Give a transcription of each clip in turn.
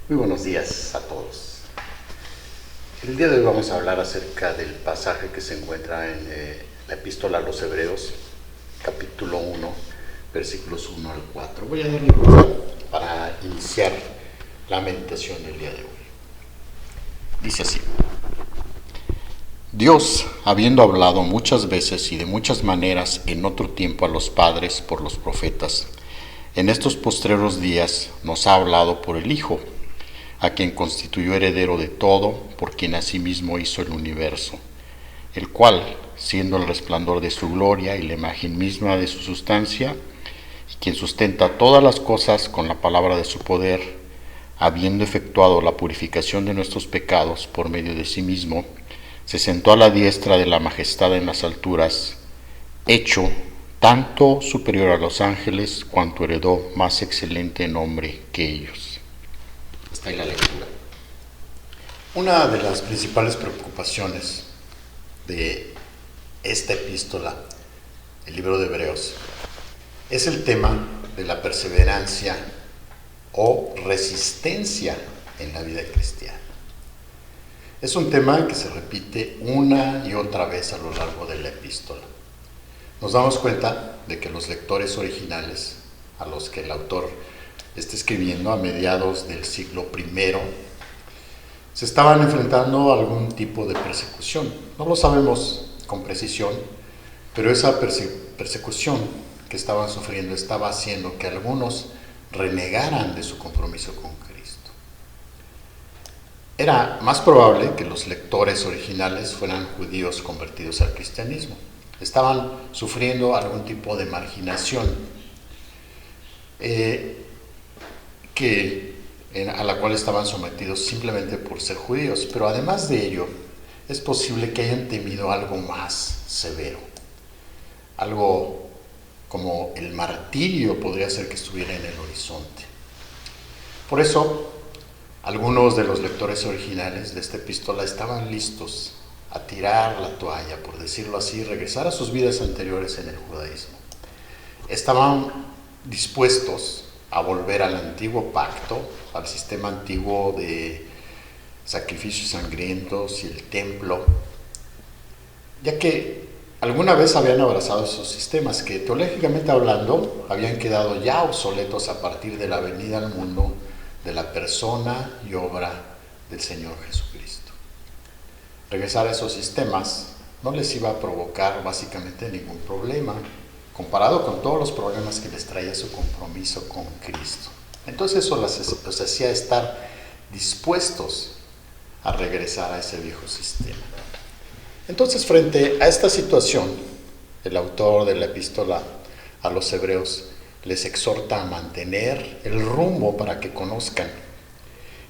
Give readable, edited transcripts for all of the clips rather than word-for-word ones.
Muy buenos días a todos. El día de hoy vamos a hablar acerca del pasaje que se encuentra en la epístola a los Hebreos, capítulo 1, versículos 1 al 4. Voy a dar lectura para iniciar la meditación del día de hoy. Dice así: Dios, habiendo hablado muchas veces y de muchas maneras en otro tiempo a los padres por los profetas, en estos postreros días nos ha hablado por el Hijo, a quien constituyó heredero de todo, por quien asimismo hizo el universo, el cual, siendo el resplandor de su gloria y la imagen misma de su sustancia, y quien sustenta todas las cosas con la palabra de su poder, habiendo efectuado la purificación de nuestros pecados por medio de sí mismo, se sentó a la diestra de la majestad en las alturas, hecho tanto superior a los ángeles cuanto heredó más excelente nombre que ellos. Está ahí la lectura. Una de las principales preocupaciones de esta epístola, el libro de Hebreos, es el tema de la perseverancia o resistencia en la vida cristiana. Es un tema que se repite una y otra vez a lo largo de la epístola. Nos damos cuenta de que los lectores originales, a los que el autor está escribiendo a mediados del siglo I, se estaban enfrentando a algún tipo de persecución. No lo sabemos con precisión, pero esa persecución que estaban sufriendo estaba haciendo que algunos renegaran de su compromiso con Cristo. Era más probable que los lectores originales fueran judíos convertidos al cristianismo. Estaban sufriendo algún tipo de marginación a la cual estaban sometidos simplemente por ser judíos, pero además de ello, es posible que hayan temido algo más severo, algo como el martirio podría ser que estuviera en el horizonte. Por eso, algunos de los lectores originales de esta epístola estaban listos a tirar la toalla, por decirlo así, regresar a sus vidas anteriores en el judaísmo. Estaban dispuestos a volver al antiguo pacto, al sistema antiguo de sacrificios sangrientos y el templo, ya que alguna vez habían abrazado esos sistemas que, teológicamente hablando, habían quedado ya obsoletos a partir de la venida al mundo de la persona y obra del Señor Jesucristo. Regresar a esos sistemas no les iba a provocar básicamente ningún problema, comparado con todos los problemas que les traía su compromiso con Cristo. Entonces eso los hacía estar dispuestos a regresar a ese viejo sistema. Entonces, frente a esta situación, el autor de la epístola a los Hebreos les exhorta a mantener el rumbo para que conozcan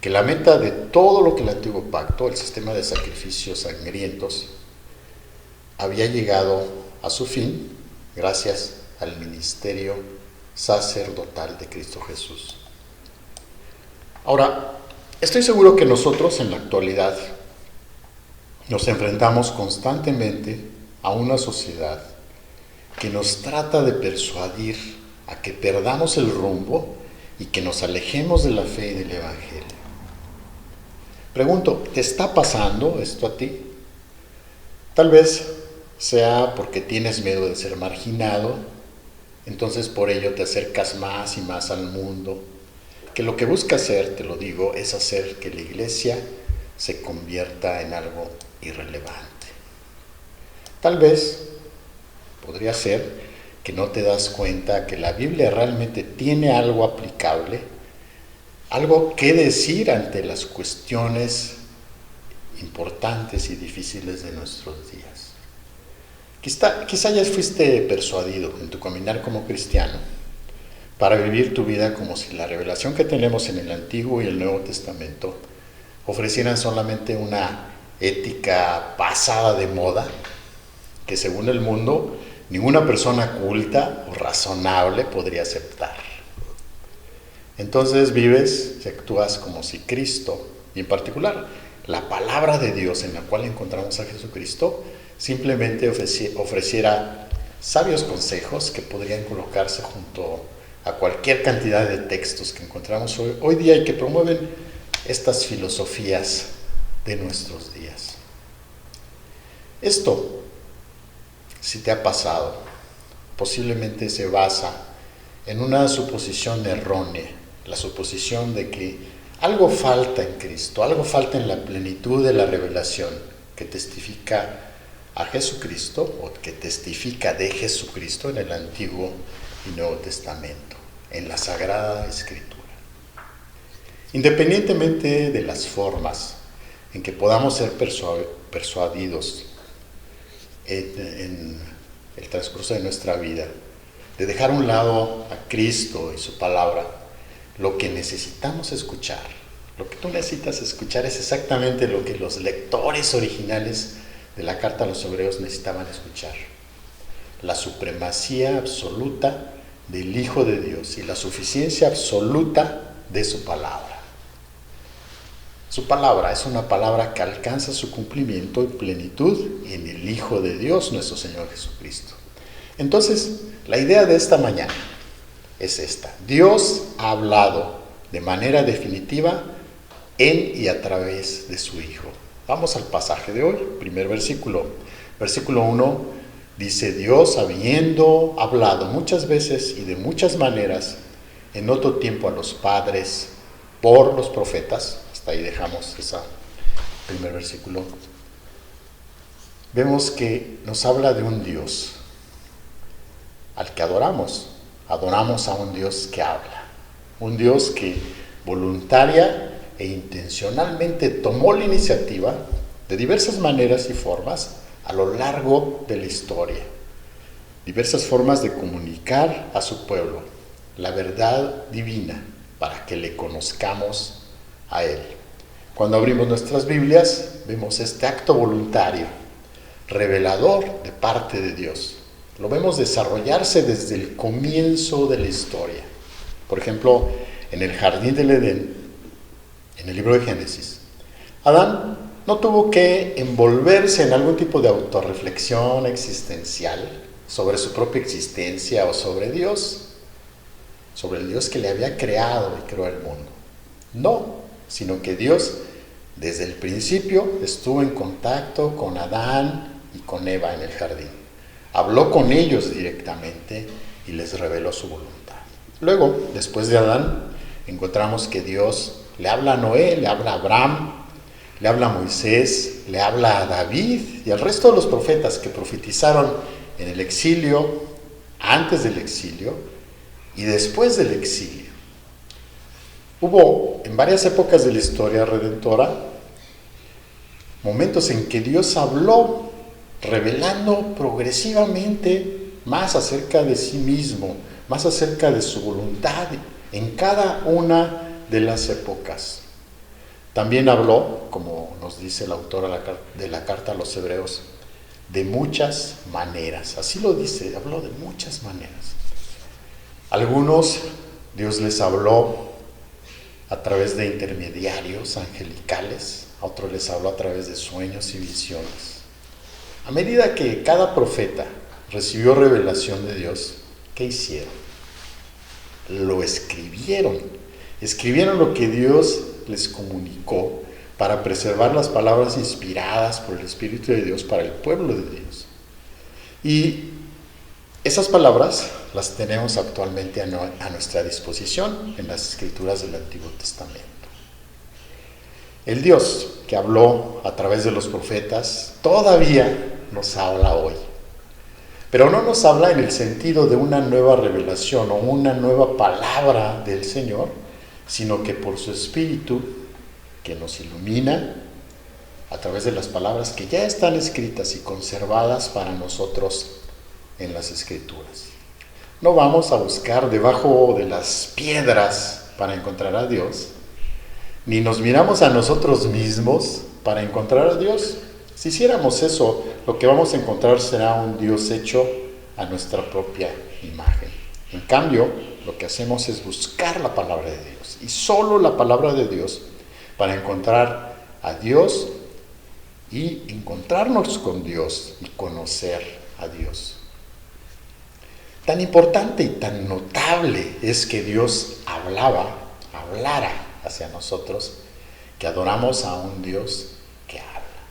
que la meta de todo lo que el antiguo pacto, el sistema de sacrificios sangrientos, había llegado a su fin gracias al ministerio sacerdotal de Cristo Jesús. Ahora, estoy seguro que nosotros en la actualidad nos enfrentamos constantemente a una sociedad que nos trata de persuadir a que perdamos el rumbo y que nos alejemos de la fe y del Evangelio. Pregunto, ¿te está pasando esto a ti? Tal vez sea porque tienes miedo de ser marginado, entonces por ello te acercas más y más al mundo, que lo que busca hacer, te lo digo, es hacer que la iglesia se convierta en algo irrelevante. Tal vez podría ser que no te das cuenta que la Biblia realmente tiene algo aplicable, algo que decir ante las cuestiones importantes y difíciles de nuestros días. Quizá ya fuiste persuadido en tu caminar como cristiano para vivir tu vida como si la revelación que tenemos en el Antiguo y el Nuevo Testamento ofrecieran solamente una ética pasada de moda que, según el mundo, ninguna persona culta o razonable podría aceptar. Entonces vives y actúas como si Cristo, y en particular la palabra de Dios en la cual encontramos a Jesucristo, simplemente ofreciera sabios consejos que podrían colocarse junto a cualquier cantidad de textos que encontramos hoy día y que promueven estas filosofías de nuestros días. Esto, si te ha pasado, posiblemente se basa en una suposición errónea, la suposición de que algo falta en Cristo, algo falta en la plenitud de la revelación que testifica a Jesucristo o que testifica de Jesucristo en el Antiguo y Nuevo Testamento, en la Sagrada Escritura. Independientemente de las formas en que podamos ser persuadidos en el transcurso de nuestra vida, de dejar a un lado a Cristo y su palabra, lo que necesitamos escuchar, lo que tú necesitas escuchar es exactamente lo que los lectores originales de la carta a los Hebreos necesitaban escuchar: la supremacía absoluta del Hijo de Dios y la suficiencia absoluta de su palabra. Su palabra es una palabra que alcanza su cumplimiento y plenitud en el Hijo de Dios, nuestro Señor Jesucristo. Entonces, la idea de esta mañana es esta: Dios ha hablado de manera definitiva en y a través de su Hijo. Vamos al pasaje de hoy, primer versículo. Versículo 1 dice: Dios, habiendo hablado muchas veces y de muchas maneras en otro tiempo a los padres por los profetas. Hasta ahí dejamos ese primer versículo. Vemos que nos habla de un Dios al que adoramos. Adoramos a un Dios que habla, un Dios que voluntaria e intencionalmente tomó la iniciativa de diversas maneras y formas a lo largo de la historia. Diversas formas de comunicar a su pueblo la verdad divina para que le conozcamos a Él. Cuando abrimos nuestras Biblias, vemos este acto voluntario, revelador de parte de Dios. Lo vemos desarrollarse desde el comienzo de la historia. Por ejemplo, en el jardín del Edén, en el libro de Génesis, Adán no tuvo que envolverse en algún tipo de autorreflexión existencial sobre su propia existencia o sobre Dios, sobre el Dios que le había creado y creó el mundo. No, sino que Dios desde el principio estuvo en contacto con Adán y con Eva en el jardín. Habló con ellos directamente y les reveló su voluntad. Luego, después de Adán, encontramos que Dios le habla a Noé, le habla a Abraham, le habla a Moisés, le habla a David y al resto de los profetas que profetizaron en el exilio, antes del exilio y después del exilio. Hubo en varias épocas de la historia redentora momentos en que Dios habló, revelando progresivamente más acerca de sí mismo, más acerca de su voluntad en cada una de las épocas. También habló, como nos dice el autor de la carta a los Hebreos, de muchas maneras. Así lo dice, habló de muchas maneras. Algunos Dios les habló a través de intermediarios angelicales, a otros les habló a través de sueños y visiones. A medida que cada profeta recibió revelación de Dios, ¿qué hicieron? Lo escribieron. Escribieron lo que Dios les comunicó para preservar las palabras inspiradas por el Espíritu de Dios para el pueblo de Dios. Y esas palabras las tenemos actualmente a nuestra disposición en las Escrituras del Antiguo Testamento. El Dios que habló a través de los profetas todavía nos habla hoy. Pero no nos habla en el sentido de una nueva revelación o una nueva palabra del Señor, sino que por su Espíritu que nos ilumina a través de las palabras que ya están escritas y conservadas para nosotros en las Escrituras. No vamos a buscar debajo de las piedras para encontrar a Dios, ni nos miramos a nosotros mismos para encontrar a Dios. Si hiciéramos eso, lo que vamos a encontrar será un Dios hecho a nuestra propia imagen. En cambio, lo que hacemos es buscar la palabra de Dios, y solo la palabra de Dios, para encontrar a Dios y encontrarnos con Dios y conocer a Dios. Tan importante y tan notable es que Dios hablara hacia nosotros, que adoramos a un Dios que habla.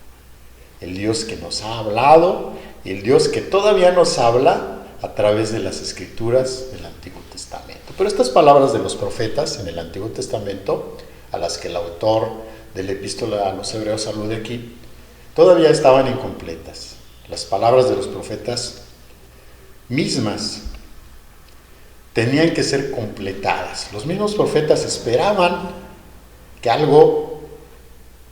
El Dios que nos ha hablado y el Dios que todavía nos habla a través de las escrituras del Antiguo Testamento. Pero estas palabras de los profetas en el Antiguo Testamento, a las que el autor de la epístola a los hebreos alude aquí, todavía estaban incompletas. Las palabras de los profetas mismas tenían que ser completadas. Los mismos profetas esperaban que algo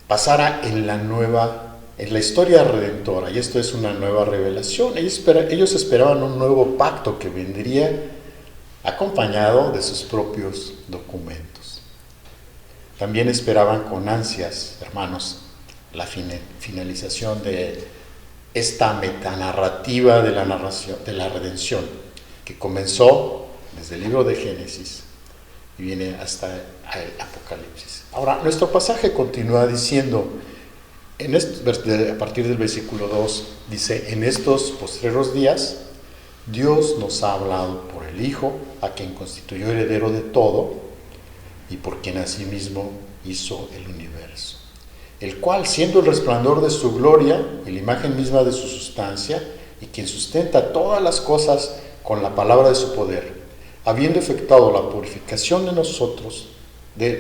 pasara en la historia redentora, y esto es una nueva revelación. Ellos esperaban un nuevo pacto que vendría acompañado de sus propios documentos. También esperaban con ansias, hermanos, la finalización de esta metanarrativa de la redención, que comenzó desde el libro de Génesis y viene hasta el Apocalipsis. Ahora, nuestro pasaje continúa diciendo, a partir del versículo 2, dice: en estos postreros días, Dios nos ha hablado por el Hijo, a quien constituyó heredero de todo, y por quien asimismo hizo el universo, el cual, siendo el resplandor de su gloria y la imagen misma de su sustancia, y quien sustenta todas las cosas con la palabra de su poder, habiendo efectuado la purificación de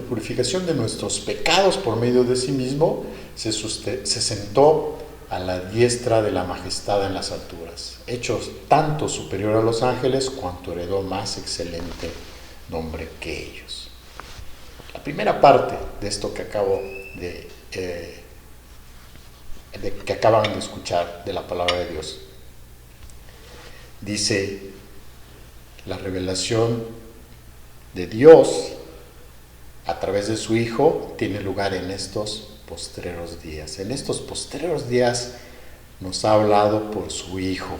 purificación de nuestros pecados por medio de sí mismo, se sentó a la diestra de la majestad en las alturas, hecho tanto superior a los ángeles cuanto heredó más excelente nombre que ellos. La primera parte de esto que que acaban de escuchar de la palabra de Dios dice: la revelación de Dios a través de su Hijo tiene lugar en estos postreros días. En estos postreros días nos ha hablado por su Hijo,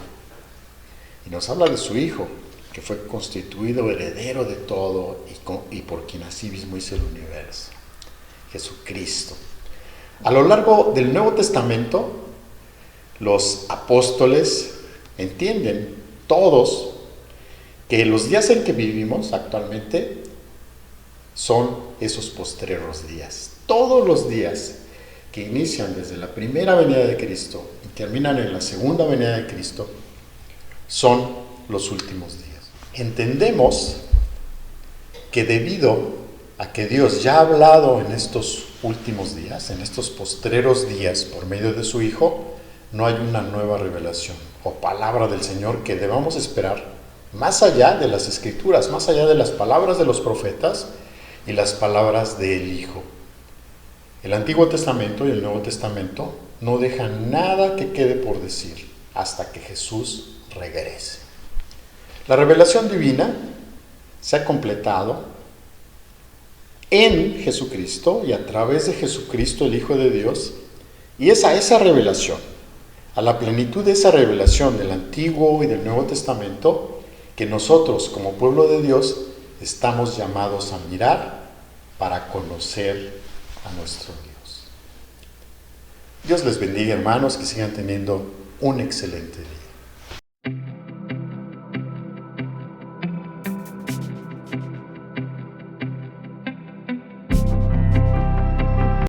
y nos habla de su Hijo, que fue constituido heredero de todo y por quien asimismo hizo el universo, Jesucristo. A lo largo del Nuevo Testamento, los apóstoles entienden todos que los días en que vivimos actualmente son esos postreros días. Todos los días que inician desde la primera venida de Cristo y terminan en la segunda venida de Cristo son los últimos días. Entendemos que debido a que Dios ya ha hablado en estos últimos días, en estos postreros días por medio de su Hijo, no hay una nueva revelación o palabra del Señor que debamos esperar más allá de las Escrituras, más allá de las palabras de los profetas y las palabras del Hijo. El Antiguo Testamento y el Nuevo Testamento no dejan nada que quede por decir hasta que Jesús regrese. La revelación divina se ha completado en Jesucristo y a través de Jesucristo, el Hijo de Dios, y es a esa revelación, a la plenitud de esa revelación del Antiguo y del Nuevo Testamento, que nosotros como pueblo de Dios estamos llamados a mirar para conocer a nuestro Dios. Dios les bendiga, hermanos, que sigan teniendo un excelente día.